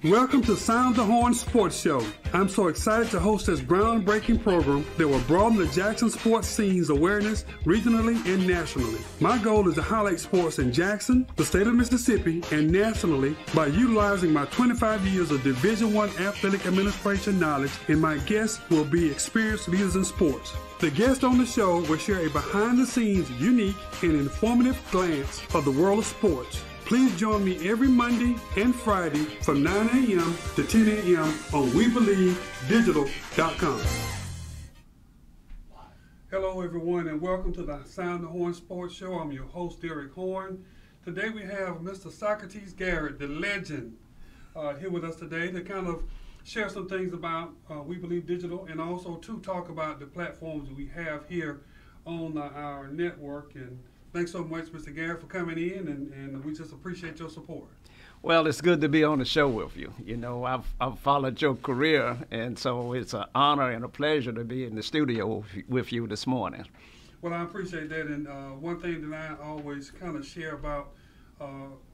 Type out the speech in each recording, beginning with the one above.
Welcome to Sound the Horne Sports Show. I'm so excited to host this groundbreaking program that will broaden the Jackson sports scene's awareness regionally and nationally. My goal is to highlight sports in Jackson, the state of Mississippi, and nationally by utilizing my 25 years of Division I athletic administration knowledge, and my guests will be experienced leaders in sports. The guest on the show will share a behind-the-scenes, unique, and informative glance of the world of sports. Please join me every Monday and Friday from 9 a.m. to 10 a.m. on WeBelieveDigital.com. Hello, everyone, and welcome to the Sound the Horne Sports Show. I'm your host, Derek Horne. Today we have Mr. Socrates Garrett, the legend, here with us today to kind of share some things about We Believe Digital, and also to talk about the platforms that we have here on our network. And thanks so much, Mr. Garrett, for coming in, and we just appreciate your support. Well, it's good to be on the show with you. You know, I've followed your career, and so it's an honor and a pleasure to be in the studio with you this morning. Well, I appreciate that, and one thing that I always kind of share about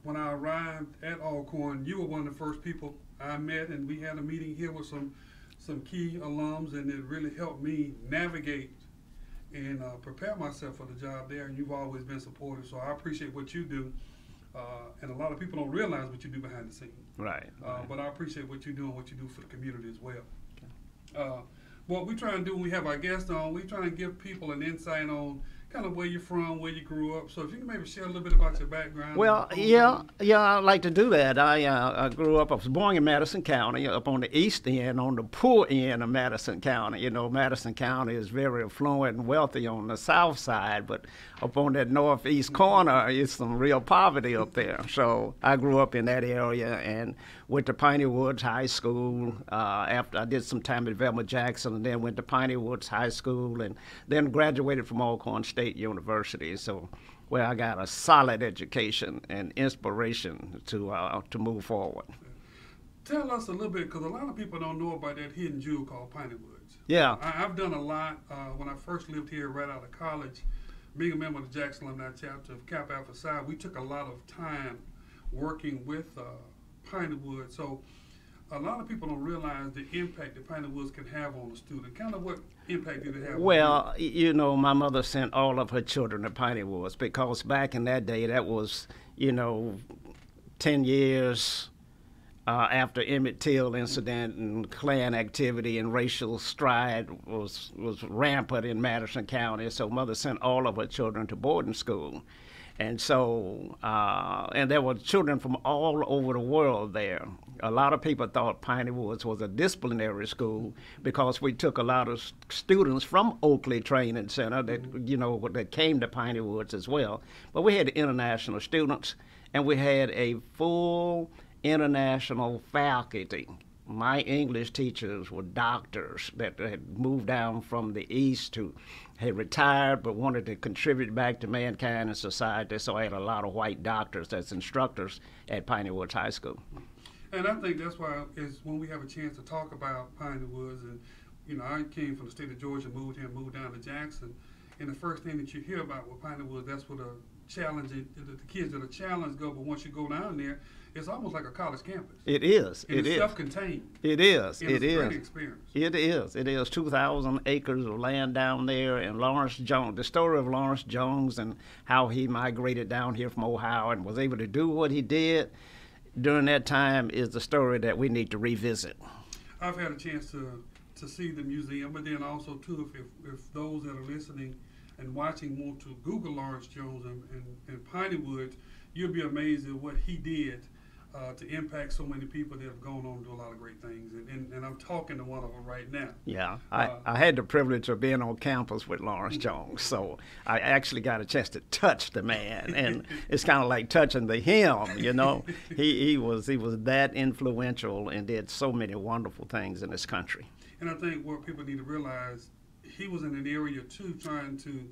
when I arrived at Alcorn, you were one of the first people I met, and we had a meeting here with some key alums, and it really helped me navigate and prepare myself for the job there, and you've always been supportive, so I appreciate what you do, and a lot of people don't realize what you do behind the scenes. Right. But I appreciate what you do and what you do for the community as well. Okay. What we try and do when we have our guests on, we try and give people an insight on kind of where you're from, where you grew up. So if you can maybe share a little bit about your background. Well, yeah, I'd like to do that. I grew up, I was born in Madison County, up on the east end, on the poor end of Madison County. You know, Madison County is very affluent and wealthy on the south side, but up on that northeast corner, it's some real poverty up there. So I grew up in that area and went to Piney Woods High School. After I did some time at Velma Jackson, and then went to Piney Woods High School, and then graduated from Alcorn State University. So where I got a solid education and inspiration to move forward. Tell us a little bit, because a lot of people don't know about that hidden jewel called Piney Woods. Yeah. I've done a lot. When I first lived here right out of college, being a member of the Jackson Alumni Chapter of Kappa Alpha Psi, we took a lot of time working with Piney Woods. So a lot of people don't realize the impact that Piney Woods can have on a student. Kind of what impact did it have? Well, you know, my mother sent all of her children to Piney Woods because back in that day, that was, 10 years after Emmett Till incident, and Klan activity and racial strife was rampant in Madison County. So mother sent all of her children to boarding school. And so, and there were children from all over the world there. A lot of people thought Piney Woods was a disciplinary school because we took a lot of students from Oakley Training Center that, that came to Piney Woods as well. But we had international students, and we had a full international faculty. My English teachers were doctors that had moved down from the East who had retired but wanted to contribute back to mankind and society. So I had a lot of white doctors as instructors at Piney Woods High School. And I think that's why is when we have a chance to talk about Piney Woods, and I came from the state of Georgia, moved here, moved down to Jackson, and the first thing that you hear about with Piney Woods, that's where the kids that are challenged go. But once you go down there, it's almost like a college campus. It is. And it's self-contained. It is. It is. It's a great experience. It is. It is. 2,000 acres of land down there, and Lawrence Jones, the story of Lawrence Jones and how he migrated down here from Ohio and was able to do what he did during that time is the story that we need to revisit. I've had a chance to see the museum, but then also too, if those that are listening and watching want to Google Lawrence Jones and Piney Woods, you'll be amazed at what he did to impact so many people that have gone on to do a lot of great things. And I'm talking to one of them right now. Yeah, I had the privilege of being on campus with Lawrence Jones, so I actually got a chance to touch the man, and it's kind of like touching the hem, He was that influential and did so many wonderful things in this country. And I think what people need to realize, he was in an area too trying to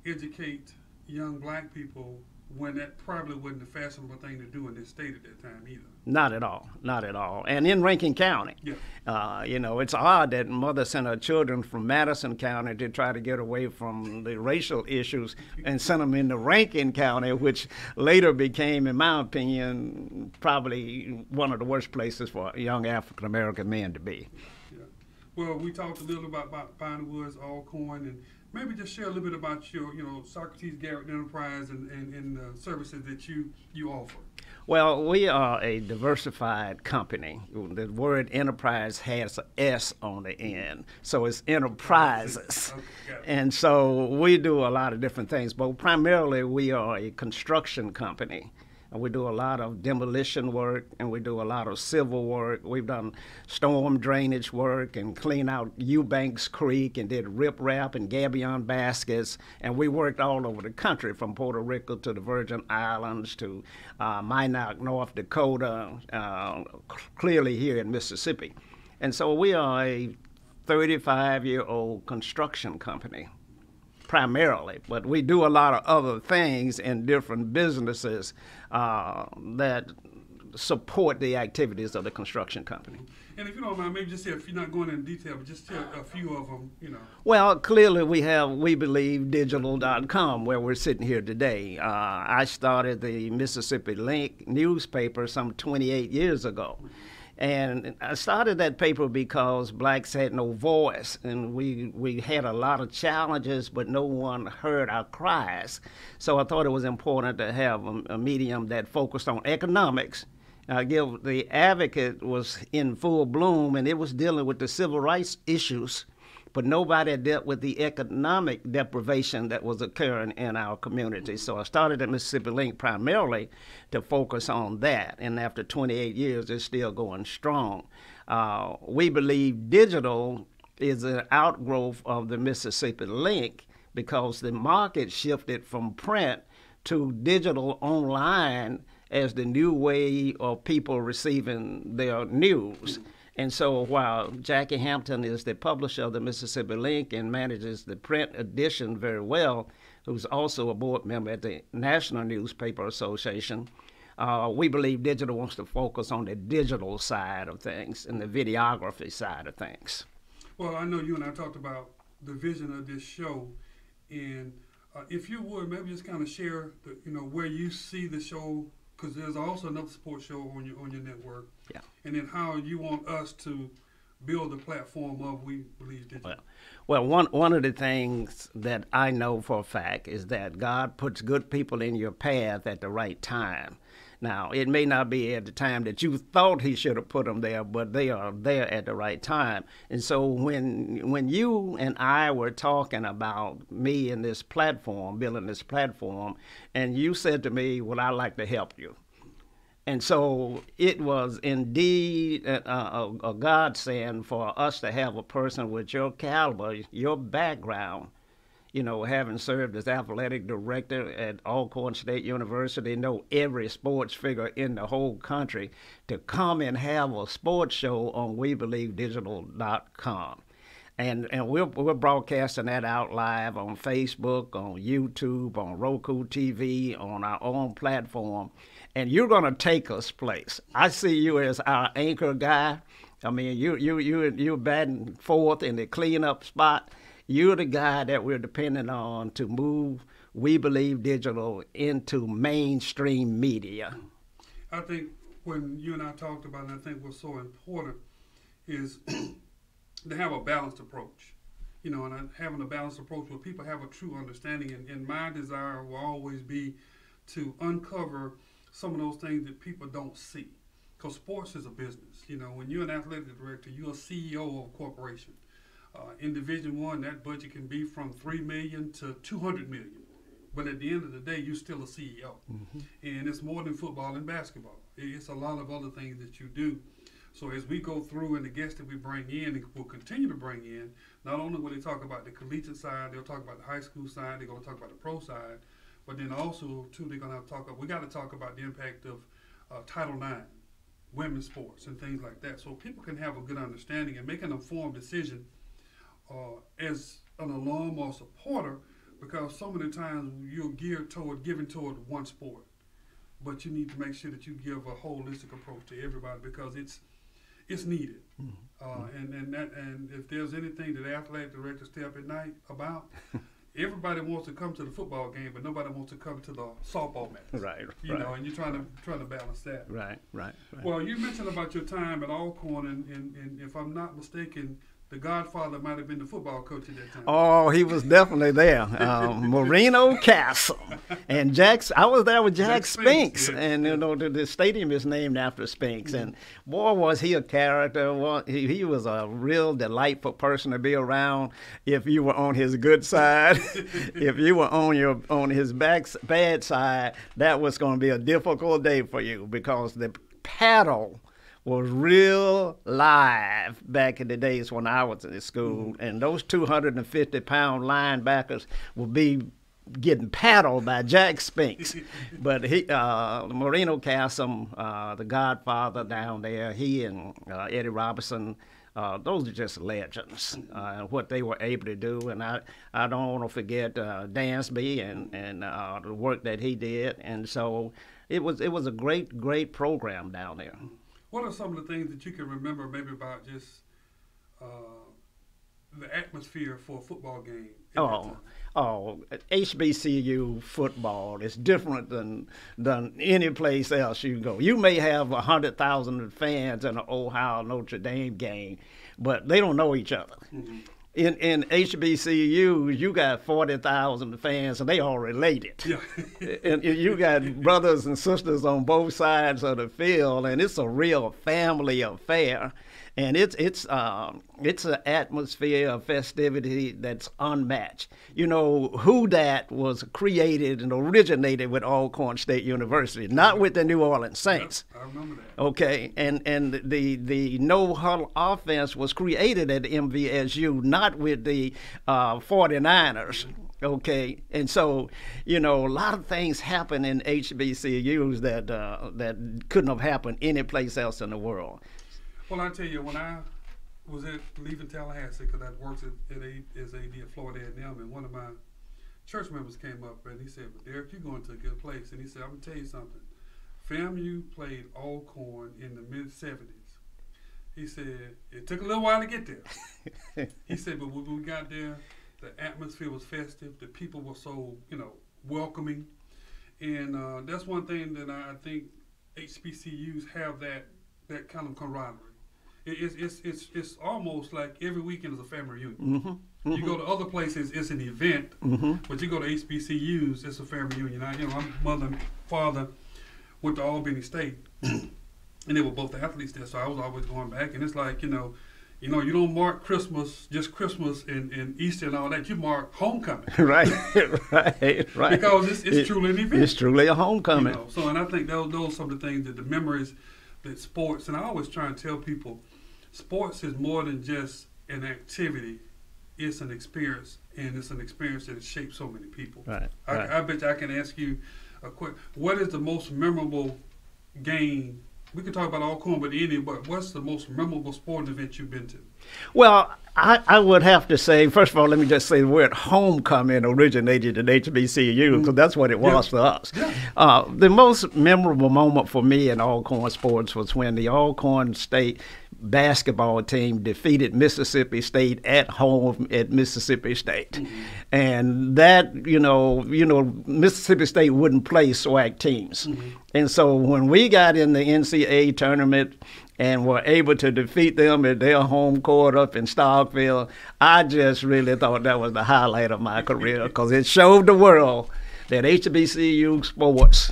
educate young black people when that probably wasn't the fashionable thing to do in this state at that time either. Not at all, not at all. And in Rankin County, Yeah. you know, it's odd that mother sent her children from Madison County to try to get away from the racial issues and sent them into Rankin County, which later became, in my opinion, probably one of the worst places for young African American men to be. Yeah. Well, we talked a little about Piney Woods, Alcorn, and maybe just share a little bit about your, you know, Socrates Garrett Enterprise and the services that you offer. Well, we are a diversified company. The word enterprise has an S on the end, so it's enterprises. Okay, and so we do a lot of different things, but primarily we are a construction company. And we do a lot of demolition work, and we do a lot of civil work. We've done storm drainage work and clean out Eubanks Creek and did riprap and gabion baskets. And we worked all over the country, from Puerto Rico to the Virgin Islands to Minot, North Dakota, clearly here in Mississippi. And so we are a 35-year-old construction company, primarily, but we do a lot of other things in different businesses that support the activities of the construction company. And if you don't mind, maybe just say, if you're not going into detail, but just tell a few of them, you know. Well, clearly we have WeBelieveDigital.com, where we're sitting here today. I started the Mississippi Link newspaper some 28 years ago. And I started that paper because blacks had no voice, and we had a lot of challenges, but no one heard our cries. So I thought it was important to have a medium that focused on economics. The Advocate was in full bloom, and it was dealing with the civil rights issues, but nobody dealt with the economic deprivation that was occurring in our community. So I started at Mississippi Link primarily to focus on that, and after 28 years, it's still going strong. We Believe Digital is an outgrowth of the Mississippi Link because the market shifted from print to digital online as the new way of people receiving their news. And so while Jackie Hampton is the publisher of the Mississippi Link and manages the print edition very well, who's also a board member at the National Newspaper Association, We Believe Digital wants to focus on the digital side of things and the videography side of things. Well, I know you and I talked about the vision of this show, and if you would, maybe just kind of share, where you see the show, because there's also another sports show on your network. Yeah. And then how you want us to build the platform of We Believe Digital. Well, one of the things that I know for a fact is that God puts good people in your path at the right time. Now, it may not be at the time that you thought he should have put them there, but they are there at the right time. And so when you and I were talking about me and this platform, building this platform, and you said to me, well, I'd like to help you. And so it was indeed a godsend for us to have a person with your caliber, your background, having served as athletic director at Alcorn State University, know every sports figure in the whole country, to come and have a sports show on WeBelieveDigital.com. And we're broadcasting that out live on Facebook, on YouTube, on Roku TV, on our own platform. And you're going to take us place. I see you as our anchor guy. I mean, you're batting fourth in the cleanup spot. You're the guy that we're depending on to move We Believe Digital into mainstream media. I think when you and I talked about it, I think what's so important is to have a balanced approach. And having a balanced approach where people have a true understanding. And my desire will always be to uncover some of those things that people don't see. Because sports is a business. When you're an athletic director, you're a CEO of a corporation. In Division I, that budget can be from $3 million to $200 million. But at the end of the day, you're still a CEO. Mm-hmm. And it's more than football and basketball. It's a lot of other things that you do. So as we go through, and the guests that we bring in and will continue to bring in, not only will they talk about the collegiate side, they'll talk about the high school side, they're going to talk about the pro side, but then also, too, they're going to we got to talk about the impact of Title IX, women's sports, and things like that. So people can have a good understanding and make an informed decision as an alum or supporter, because so many times you're geared toward giving toward one sport, but you need to make sure that you give a holistic approach to everybody because it's needed. And if there's anything that the athletic directors stay up at night about, everybody wants to come to the football game, but nobody wants to come to the softball match. Right. You know, and you're trying to balance that. Right. Well, you mentioned about your time at Alcorn, and if I'm not mistaken, the Godfather might have been the football coach at that time. Oh, he was definitely there. Marino Castle and Jack's. I was there with Jack Spinks, yes. And you know the stadium is named after Spinks. And boy, was he a character! Well, he was a real delightful person to be around. If you were on his good side, if you were on his bad side, that was going to be a difficult day for you because the paddle was real live back in the days when I was in school, and those 250-pound linebackers would be getting paddled by Jack Spinks. But Marino Castle, the Godfather down there, he and Eddie Robinson, those are just legends, what they were able to do. And I don't want to forget Dansby and the work that he did. And so it was a great program down there. What are some of the things that you can remember maybe about just the atmosphere for a football game? HBCU football is different than any place else you go. You may have 100,000 fans in an Ohio Notre Dame game, but they don't know each other. Mm-hmm. In HBCU, you got 40,000 fans, and they all related. Yeah. And you got brothers and sisters on both sides of the field, and it's a real family affair. And it's an atmosphere of festivity that's unmatched. You know, who that was created and originated with Alcorn State University, not with the New Orleans Saints. Yep, I remember that. Okay, and the no-huddle offense was created at MVSU, not with the 49ers. Okay, and so, you know, a lot of things happen in HBCUs that couldn't have happened any place else in the world. Well, I tell you, when I was leaving Tallahassee, because I worked as AD at Florida A&M, and one of my church members came up and he said, "Well, Derek, you're going to a good place." And he said, "I'm going to tell you something. FAMU played Alcorn in the mid-'70s. He said, "It took a little while to get there." He said, "But when we got there, the atmosphere was festive. The people were so, welcoming." And that's one thing that I think HBCUs have that kind of camaraderie. It's almost like every weekend is a family reunion. Mm-hmm. Mm-hmm. You go to other places, it's an event, but you go to HBCUs, it's a family reunion. My mother and father went to Albany State, and they were both athletes there, so I was always going back. And it's like, you don't mark Christmas, just Christmas and Easter and all that. You mark homecoming. Right. Because it's truly an event. It's truly a homecoming. So, and I think those are some of the things, that the memories that sports, and I always try and tell people, sports is more than just an activity. It's an experience, and it's an experience that has shaped so many people. Right. I bet you I can ask you a quick, what is the most memorable game? We could talk about Alcorn, but what's the most memorable sporting event you've been to? Well, I would have to say, first of all, let me just say the word homecoming originated at HBCU, because that's what it was for us. Yeah. The most memorable moment for me in Alcorn sports was when the Alcorn State basketball team defeated Mississippi State at home at Mississippi State. Mm-hmm. And that, Mississippi State wouldn't play SWAC teams. Mm-hmm. And so when we got in the NCAA tournament and were able to defeat them at their home court up in Starkville, I just really thought that was the highlight of my career, because it showed the world that HBCU sports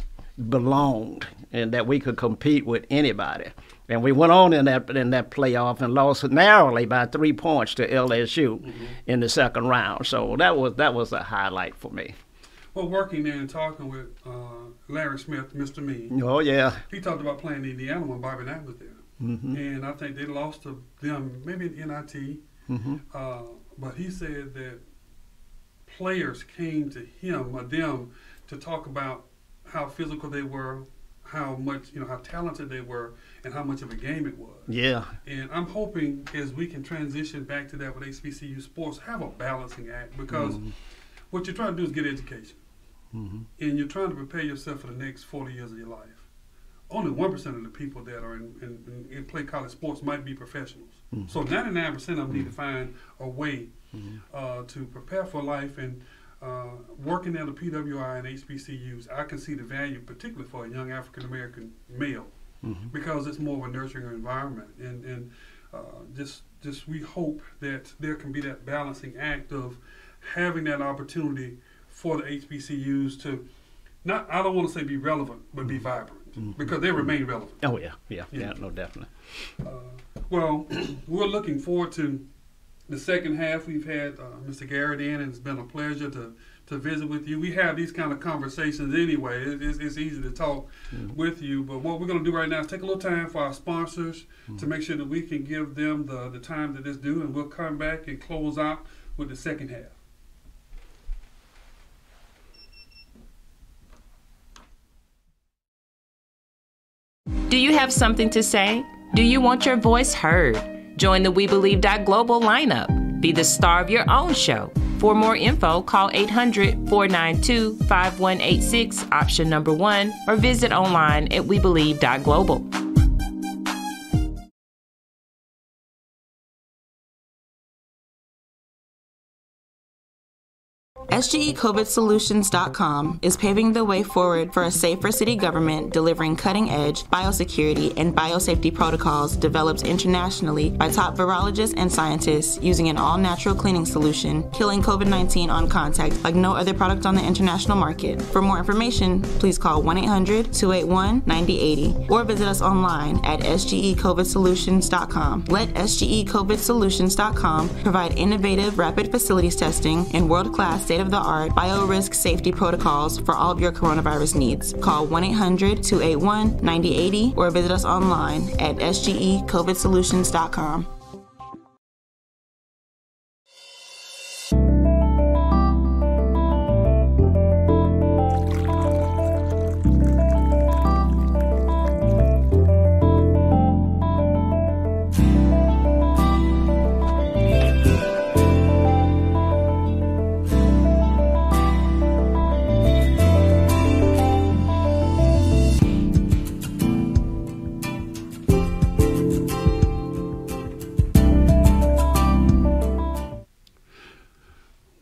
belonged and that we could compete with anybody. And we went on in that playoff and lost narrowly by 3 points to LSU in the second round. So that was a highlight for me. Well, working there and talking with Larry Smith, Mr. Mean. Oh, yeah. He talked about playing in Indiana when Bobby Knight was there. Mm-hmm. And I think they lost to them, maybe in NIT. Mm-hmm. But he said that players came to them to talk about how physical they were, how much, how talented they were, and how much of a game it was. Yeah. And I'm hoping as we can transition back to that with HBCU sports, have a balancing act, because what you're trying to do is get education. Mm-hmm. And you're trying to prepare yourself for the next 40 years of your life. Only 1% of the people that are in play college sports might be professionals. Mm-hmm. So 99% of them need to find a way to prepare for life. And working at the PWI and HBCUs, I can see the value, particularly for a young African-American male, because it's more of a nurturing environment. And just we hope that there can be that balancing act of having that opportunity for the HBCUs to, not, I don't want to say be relevant, but be vibrant, because they remain relevant. Oh, yeah, no, definitely. Well, we're looking forward to the second half. We've had Mr. Garrett in, and it's been a pleasure to visit with you. We have these kind of conversations anyway. It's easy to talk with you, but what we're going to do right now is take a little time for our sponsors to make sure that we can give them the time that it's due, and we'll come back and close out with the second half. Do you have something to say? Do you want your voice heard? Join the WeBelieve.global lineup. Be the star of your own show. For more info, call 800-492-5186, option number 1, or visit online at WeBelieve.global. SGECOVIDsolutions.com is paving the way forward for a safer city government, delivering cutting-edge biosecurity and biosafety protocols developed internationally by top virologists and scientists using an all-natural cleaning solution, killing COVID-19 on contact like no other product on the international market. For more information, please call 1-800-281-9080 or visit us online at SGECOVIDsolutions.com. Let SGECOVIDsolutions.com provide innovative rapid facilities testing and world-class state-of-the-art biorisk safety protocols for all of your coronavirus needs. Call 1-800-281-9080 or visit us online at SGECOVIDsolutions.com.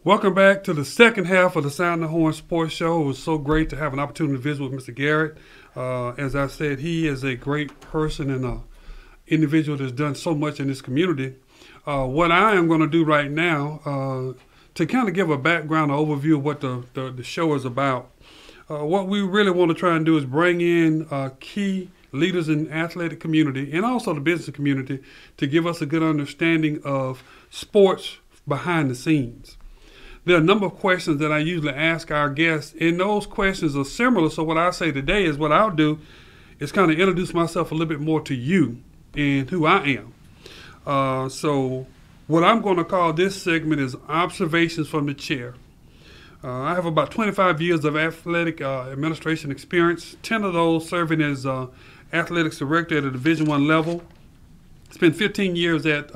Welcome back to the second half of the Sound the Horne Sports Show. It was so great to have an opportunity to visit with Mr. Garrett. As I said, he is a great person and an individual that's done so much in this community. What I am going to do right now, to kind of give a background, an overview of what the show is about, what we really want to try and do is bring in key leaders in the athletic community and also the business community to give us a good understanding of sports behind the scenes. There are a number of questions that I usually ask our guests, and those questions are similar. So what I say today is what I'll do is kind of introduce myself a little bit more to you and who I am. So what I'm going to call this segment is Observations from the Chair. I have about 25 years of athletic administration experience, 10 of those serving as athletics director at a Division I level. Spent 15 years at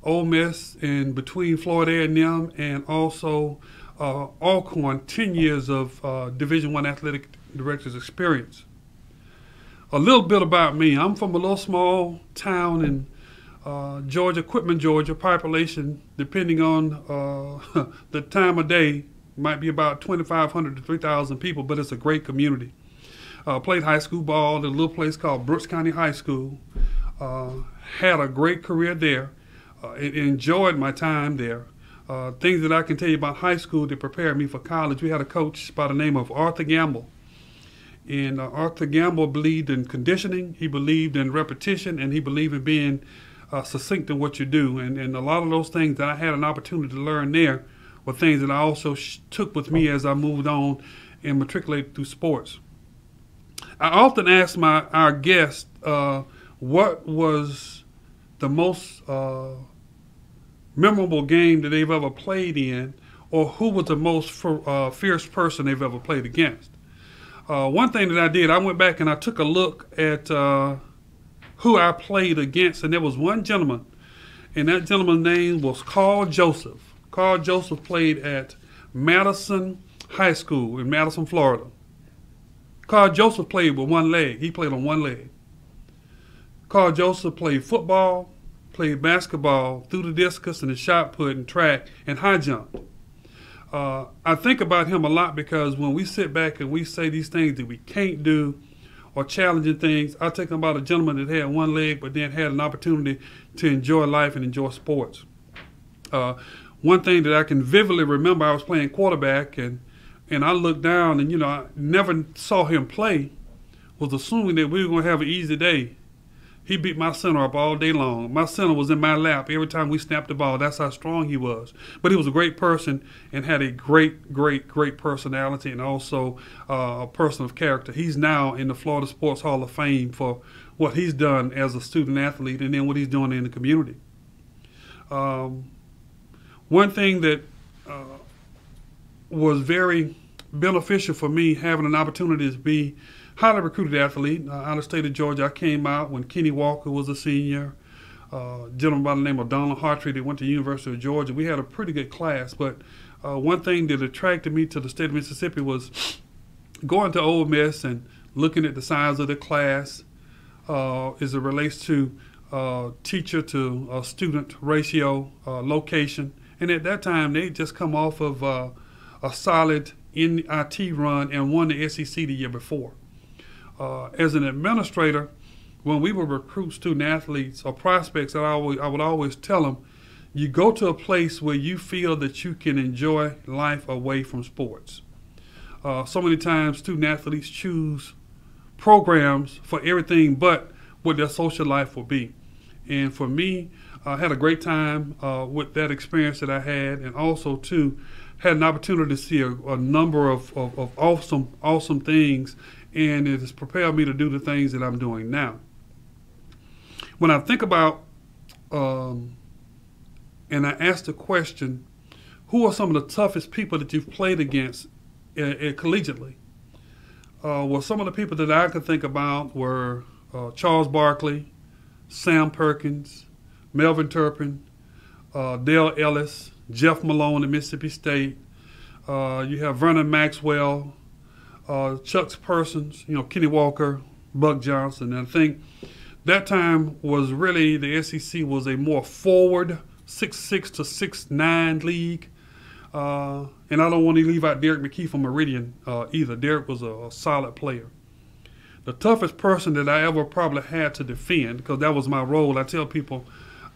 Ole Miss and between Florida A&M, and also Alcorn, 10 years of Division I athletic director's experience. A little bit about me. I'm from a little small town in Georgia, Quitman, Georgia. Population, depending on the time of day, might be about 2,500 to 3,000 people, but it's a great community. Played high school ball at a little place called Brooks County High School. Had a great career there. Enjoyed my time there. Things that I can tell you about high school that prepared me for college. We had a coach by the name of Arthur Gamble. And Arthur Gamble believed in conditioning, he believed in repetition, and he believed in being succinct in what you do. And a lot of those things that I had an opportunity to learn there were things that I also took with me as I moved on and matriculated through sports. I often ask our guests what was the most memorable game that they've ever played in, or who was the most fierce person they've ever played against. One thing that I did, I went back and I took a look at who I played against, and there was one gentleman, and that gentleman's name was Carl Joseph. Carl Joseph played at Madison High School in Madison, Florida. Carl Joseph played with one leg. He played on one leg. Carl Joseph played football, played basketball, threw the discus and the shot put and track and high jump. I think about him a lot because when we sit back and we say these things that we can't do or challenging things, I think about a gentleman that had one leg but then had an opportunity to enjoy life and enjoy sports. One thing that I can vividly remember, I was playing quarterback and I looked down and, I never saw him play, was assuming that we were going to have an easy day. He beat my center up all day long. My center was in my lap every time we snapped the ball. That's how strong he was. But he was a great person and had a great, great, great personality and also a person of character. He's now in the Florida Sports Hall of Fame for what he's done as a student athlete and then what he's doing in the community. One thing that was very beneficial for me, having an opportunity to be highly recruited athlete out of the state of Georgia. I came out when Kenny Walker was a senior. A gentleman by the name of Donald Hartree that went to the University of Georgia. We had a pretty good class, but one thing that attracted me to the state of Mississippi was going to Ole Miss and looking at the size of the class as it relates to teacher to student ratio, location. And at that time, they just come off of a solid NIT run and won the SEC the year before. As an administrator, when we would recruit student athletes or prospects, I would always tell them, you go to a place where you feel that you can enjoy life away from sports. So many times student athletes choose programs for everything but what their social life will be. And for me, I had a great time with that experience that I had, and also too had an opportunity to see a number of awesome things, and it has prepared me to do the things that I'm doing now. When I think about and I ask the question, who are some of the toughest people that you've played against collegiately? Well, some of the people that I could think about were Charles Barkley, Sam Perkins, Melvin Turpin, Dale Ellis, Jeff Malone at Mississippi State. You have Vernon Maxwell, Chuck Persons, Kenny Walker, Buck Johnson. And I think that time was really, the SEC was a more forward 6'6" to 6'9" league. And I don't want to leave out Derek McKee from Meridian either. Derek was a solid player. The toughest person that I ever probably had to defend, because that was my role. I tell people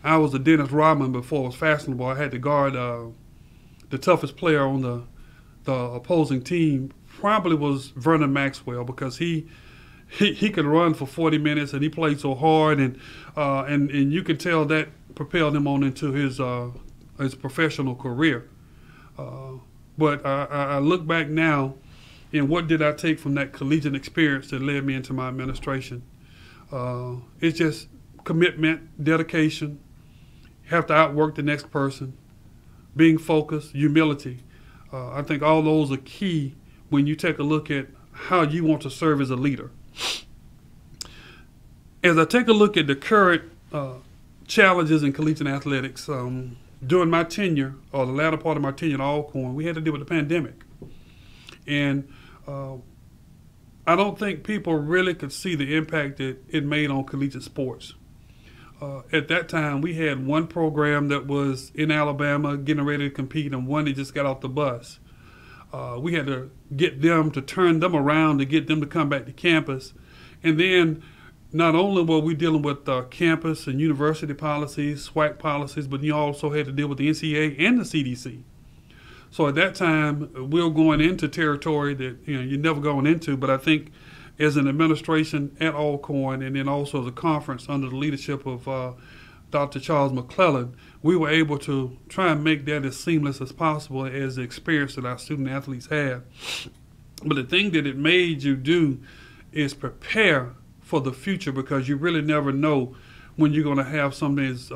I was a Dennis Rodman before it was fashionable. I had to guard the toughest player on the opposing team. Probably was Vernon Maxwell, because he could run for 40 minutes and he played so hard, and you could tell that propelled him on into his professional career. But I look back now, and what did I take from that collegiate experience that led me into my administration? It's just commitment, dedication, have to outwork the next person, being focused, humility. I think all those are key when you take a look at how you want to serve as a leader. As I take a look at the current challenges in collegiate athletics, during my tenure, or the latter part of my tenure at Alcorn, we had to deal with the pandemic. And I don't think people really could see the impact that it made on collegiate sports. At that time, we had one program that was in Alabama getting ready to compete and one that just got off the bus. We had to get them to turn them around to get them to come back to campus. And then not only were we dealing with campus and university policies, SWAC policies, but you also had to deal with the NCAA and the CDC. So at that time, we were going into territory that you're never going into. But I think as an administration at Alcorn, and then also as a conference under the leadership of Dr. Charles McClellan, we were able to try and make that as seamless as possible as the experience that our student athletes had. But the thing that it made you do is prepare for the future, because you really never know when you're going to have something as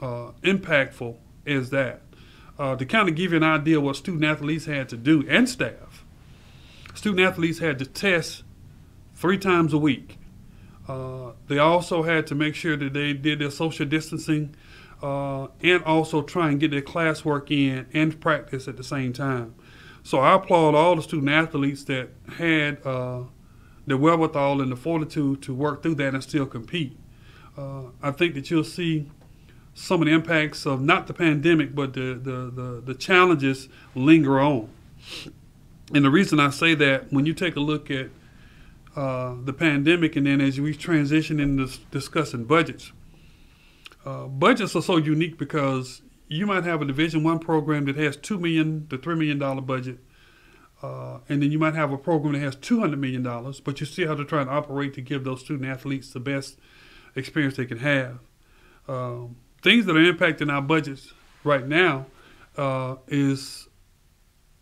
impactful as that. To kind of give you an idea what student athletes had to do, and staff, student athletes had to test 3 times a week. They also had to make sure that they did their social distancing and also try and get their classwork in and practice at the same time. So I applaud all the student athletes that had the wherewithal and the fortitude to work through that and still compete. I think that you'll see some of the impacts of not the pandemic, but the challenges linger on. And the reason I say that, when you take a look at the pandemic, and then as we transition into discussing budgets, budgets are so unique because you might have a Division I program that has $2 million to $3 million budget, and then you might have a program that has $200 million, but you still have to try and operate to give those student athletes the best experience they can have. Things that are impacting our budgets right now is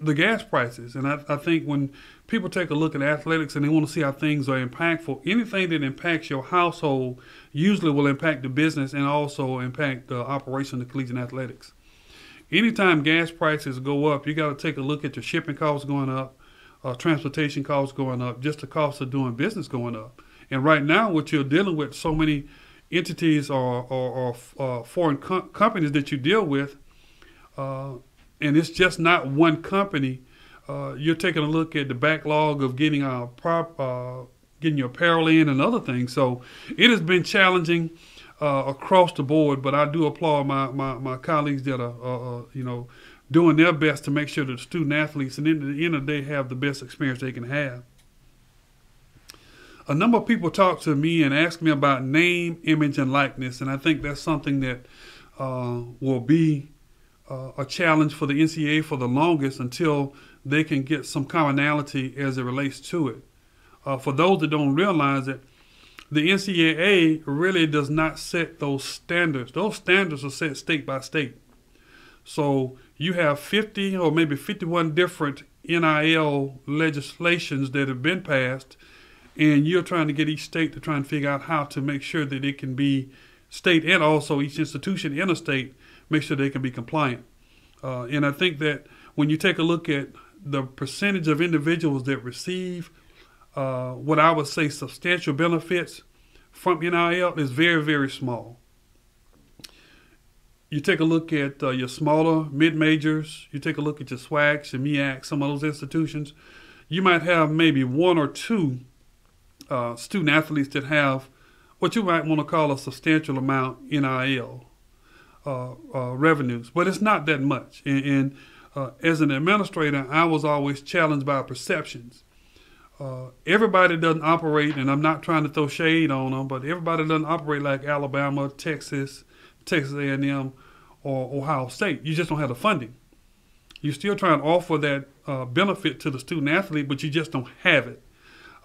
the gas prices. And I think when people take a look at athletics and they want to see how things are impactful, anything that impacts your household usually will impact the business and also impact the operation of collegiate athletics. Anytime gas prices go up, you got to take a look at your shipping costs going up, transportation costs going up, just the cost of doing business going up. And right now, what you're dealing with, so many entities or foreign companies that you deal with, and it's just not one company. You're taking a look at the backlog of getting getting your apparel in and other things. So it has been challenging across the board, but I do applaud my colleagues that are doing their best to make sure that the student athletes, and at the end of the day, have the best experience they can have. A number of people talk to me and ask me about name, image, and likeness, and I think that's something that will be a challenge for the NCAA for the longest until they can get some commonality as it relates to it. For those that don't realize it, the NCAA really does not set those standards. Those standards are set state by state. So you have 50 or maybe 51 different NIL legislations that have been passed, and you're trying to get each state to try and figure out how to make sure that it can be state, and also each institution in a state, make sure they can be compliant. And I think that when you take a look at the percentage of individuals that receive what I would say substantial benefits from NIL is very, very small. You take a look at your smaller mid-majors, you take a look at your SWACs and MEACs, some of those institutions, you might have maybe one or two student athletes that have what you might want to call a substantial amount NIL revenues, but it's not that much. And as an administrator, I was always challenged by perceptions. Everybody doesn't operate, and I'm not trying to throw shade on them, but everybody doesn't operate like Alabama, Texas A&M, or Ohio State. You just don't have the funding. You still try and offer that benefit to the student athlete, but you just don't have it.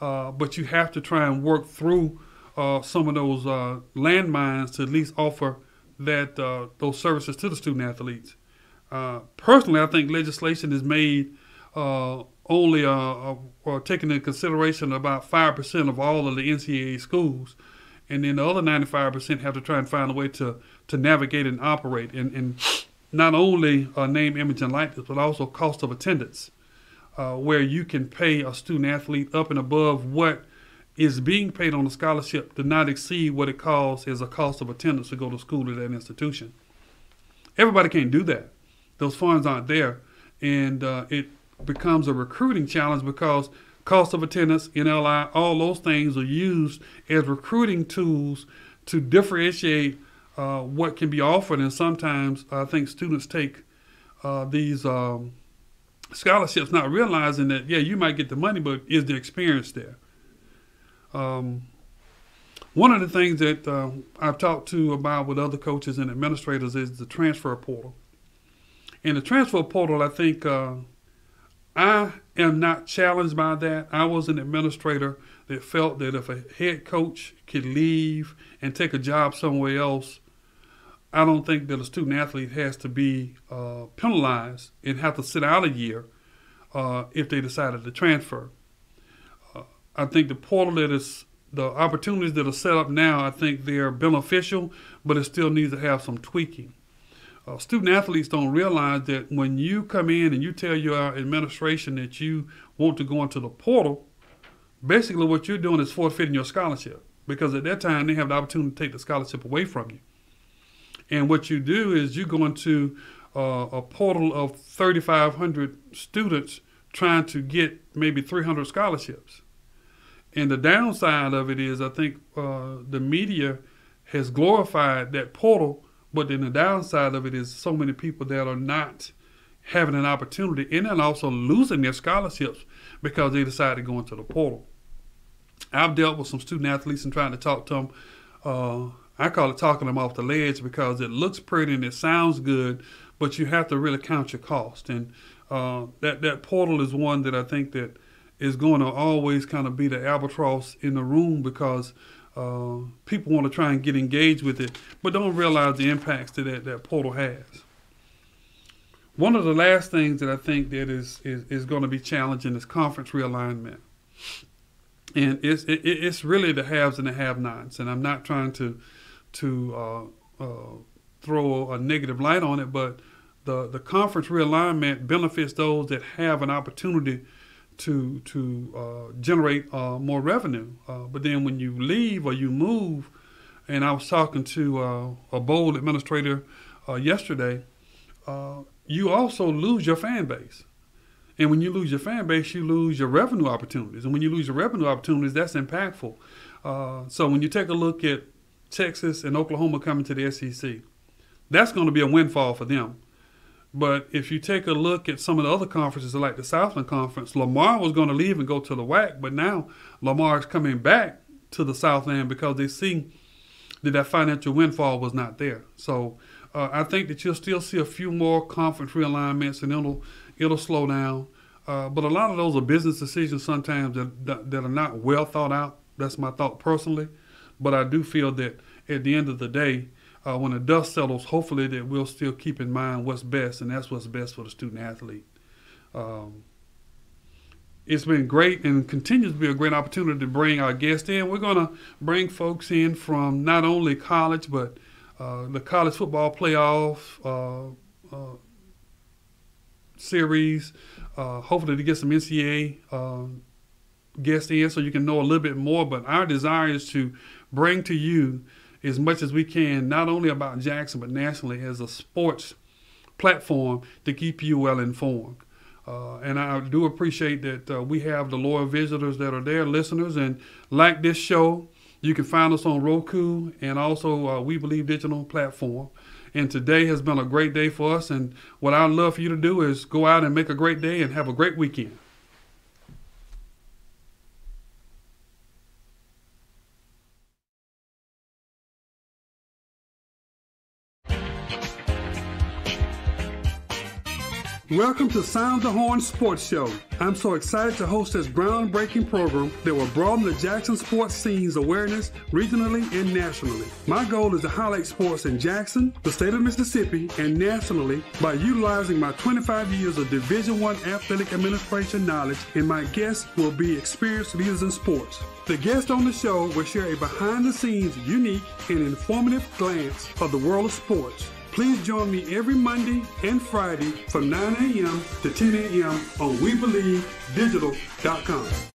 But you have to try and work through some of those landmines to at least offer that those services to the student athletes. Personally, I think legislation is made only or taking into consideration about 5% of all of the NCAA schools, and then the other 95% have to try and find a way to navigate and operate, and not only name, image, and likeness, but also cost of attendance, where you can pay a student athlete up and above what is being paid on a scholarship to not exceed what it costs as a cost of attendance to go to school at that institution. Everybody can't do that. Those funds aren't there, and it becomes a recruiting challenge because cost of attendance, NLI, all those things are used as recruiting tools to differentiate what can be offered. And sometimes I think students take these scholarships not realizing that, yeah, you might get the money, but is the experience there? One of the things that I've talked to about with other coaches and administrators is the transfer portal. In the transfer portal, I think I am not challenged by that. I was an administrator that felt that if a head coach could leave and take a job somewhere else, I don't think that a student athlete has to be penalized and have to sit out a year if they decided to transfer. I think the portal the opportunities that are set up now, I think they're beneficial, but it still needs to have some tweaking. Student athletes don't realize that when you come in and you tell your administration that you want to go into the portal, basically what you're doing is forfeiting your scholarship, because at that time they have the opportunity to take the scholarship away from you. And what you do is you go into a portal of 3,500 students trying to get maybe 300 scholarships. And the downside of it is I think the media has glorified that portal, but then the downside of it is so many people that are not having an opportunity and then also losing their scholarships because they decided to go into the portal. I've dealt with some student athletes and trying to talk to them. I call it talking them off the ledge because it looks pretty and it sounds good, but you have to really count your cost. And that portal is one that I think that is going to always kind of be the albatross in the room because people want to try and get engaged with it, but don't realize the impacts that portal has. One of the last things that I think that is going to be challenging is conference realignment. And it's really the haves and the have-nots. And I'm not trying to throw a negative light on it, but the conference realignment benefits those that have an opportunity to generate more revenue. But then when you leave or you move, and I was talking to a bowl administrator yesterday, you also lose your fan base. And when you lose your fan base, you lose your revenue opportunities. And when you lose your revenue opportunities, that's impactful. So when you take a look at Texas and Oklahoma coming to the SEC, that's going to be a windfall for them. But if you take a look at some of the other conferences like the Southland Conference, Lamar was going to leave and go to the WAC, but now Lamar is coming back to the Southland because they see that financial windfall was not there. So I think that you'll still see a few more conference realignments, and it'll slow down. But a lot of those are business decisions sometimes that are not well thought out. That's my thought personally. But I do feel that at the end of the day, when the dust settles, hopefully that we'll still keep in mind what's best, and that's what's best for the student athlete. It's been great and continues to be a great opportunity to bring our guests in. We're going to bring folks in from not only college, but the college football playoff series, hopefully to get some NCAA guests in so you can know a little bit more. But our desire is to bring to you as much as we can, not only about Jackson, but nationally as a sports platform to keep you well informed. And I do appreciate that we have the loyal visitors that are there, listeners, and like this show, you can find us on Roku and also We Believe Digital platform. And today has been a great day for us. And what I'd love for you to do is go out and make a great day and have a great weekend. Welcome to Sound the Horne Sports Show. I'm so excited to host this groundbreaking program that will broaden the Jackson sports scene's awareness regionally and nationally. My goal is to highlight sports in Jackson, the state of Mississippi, and nationally by utilizing my 25 years of Division I athletic administration knowledge, and my guests will be experienced leaders in sports. The guests on the show will share a behind-the-scenes, unique, and informative glance of the world of sports. Please join me every Monday and Friday from 9 a.m. to 10 a.m. on WeBelieveDigital.com.